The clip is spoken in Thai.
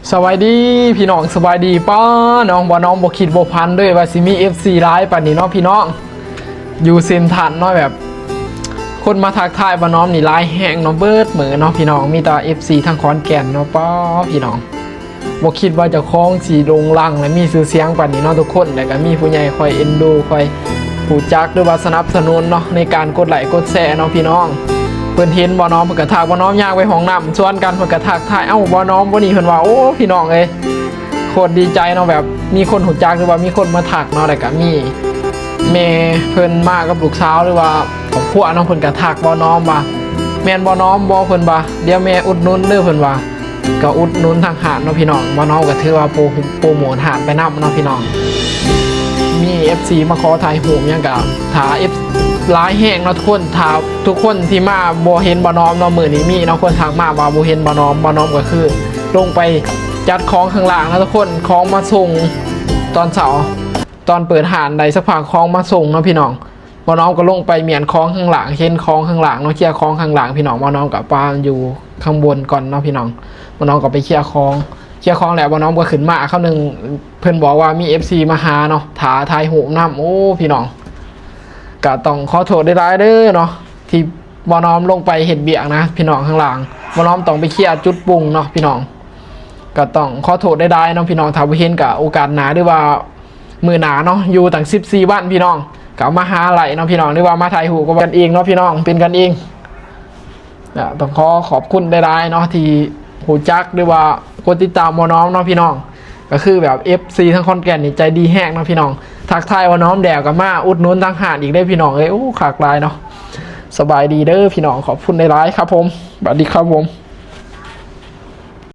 สวัสดีพี่น้องสบายดีป้าน้องบ่น้องบ่คิดบ่พันด้วยว่าสิมี FC ร้ายป่านนี้เนาะพี่น้องอยู่เซนทันเนาะแบบคนมาทักทายบ่น้องนี่ร้ายแห้งเนาะเบิดเหมือเนาะพี่น้องมีแต่ FC ทางขอนแก่นเนาะป้าพี่น้องบ่คิดว่าจะคล้องสีโด่งดังและมีชื่อเสียงป่านนี้เนาะทุกคนแล้วก็มีผู้ใหญ่คอยเอ็นดูคอยผู้จักหรือว่าสนับสนุนเนาะในการกดไลค์กดแชร์เนาะพี่น้องเพิ่นเห็นบ่น้องเพิ่นก็ทักบ่น้องย่างไปห้องน้ำชวนกันเพิ่นก็ทักทายเอ้าบ่น้องบ่นี่เพิ่นว่าโอ้พี่น้องเอ้ยโคตรดีใจเนาะแบบมีคนหูจักหรือว่ามีคนมาทักเนาะแล้วก็มีแม่เพิ่นมากับลูกสาวหรือว่าของพวกน้องเพิ่นก็ทักบ่น้องว่าแม่นบ่น้องบ่เพิ่นว่าเดี๋ยวแม่อุดหนุนเด้อเพิ่นว่าก็อุดหนุนทางหาดเนาะพี่น้องบ่น้องก็ถือว่าโปรโมทหาดไปนำเนาะพี่น้องมี FC มาขอถ่ายรูปหยังก็ถ้า F หลายแห้งเนาะทุกคนถ้าทุกคนที่มาบ่เห็นบ่น้อมเนาะมื้อนี้มีเนาะคนทักมาว่าบ่เห็นบ่น้อมก็คือลงไปจัดของข้างล่างนะทุกคนของมาส่งตอนเช้าตอนเปิดหานใดสักพักของมาส่งเนาะพี่น้องบ่น้อมก็ลงไปเมียนของข้างหลังเห็นของข้างหลังเนาะเคลียร์ของข้างหลังพี่น้องบ่น้อมกับปาอยู่ข้างบนก่อนเนาะพี่น้องบ่น้อมก็ไปเคลียร์ของแล้วบ่น้อมก็ขึ้นมาคำนึงเพิ่นบอกว่ามี FC มาหาเนาะถาทายหูน้ำโอ้พี่น้องก็ต้องขอโทษได้หลายเด้อเนาะที่บ่น้อมลงไปเห็ดเบียกนะพี่น้องข้างหลังบ่น้อมต้องไปเคลียร์จุดปรุงเนาะพี่น้องก็ต้องขอโทษได้เนาะพี่น้องถ้าบ่เห็นก็โอกาสหน้าหรือว่ามื้อหน้าเนาะอยู่ตั้ง14วันพี่น้องก็มาหาไหลเนาะพี่น้องหรือว่ามาถ่ายรูปกันเองเนาะพี่น้องเป็นกันเองต้องขอบคุณได้เนาะที่หูจักหรือว่ากดติดตามบ่น้อมเนาะพี่น้องก็คือแบบ FC ทั้งคอนแก่นนี่ใจดีแฮกเนาะพี่น้องทักทายว่าน้อมแดวกับมาอุดหนุนทางหาดอีกได้พี่น้องโอ้ขากลายเนาะสบายดีเด้อพี่น้องขอบคุณในไลฟ์ครับผมสวัสดีครับผม